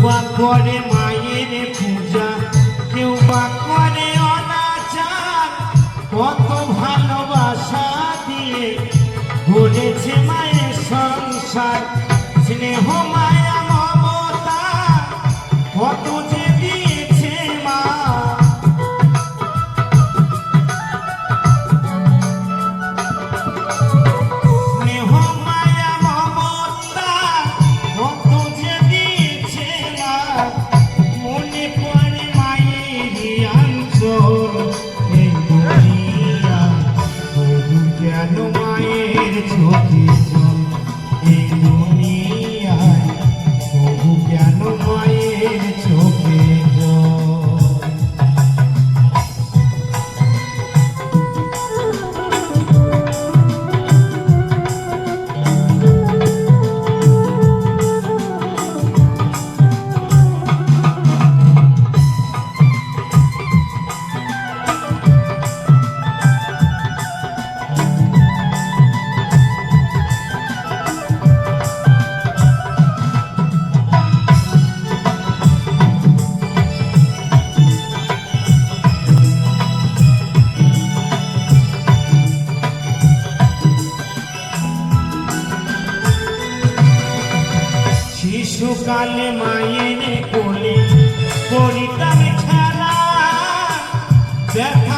বা করে মায়ের পূজা, কেউ বা করে অনাচার। কত ভালোবাসা দিয়ে গড়েছে মায়ের সংসার। স্নেহ মায়া মমতা কত যে দিয়েছে মা। স্নেহ মায়া মমতা কত যে দিয়েছে মা। মনে পড়ে মায়ের অঞ্চল এই দুনিয়া। তবু কেন মায়ের চোখে জল এই দুনিয়ায়, তবু কেন মায়ের চোখে জল। শিশুকালে মায়ের কোলে করিতাম খেলা, দেখা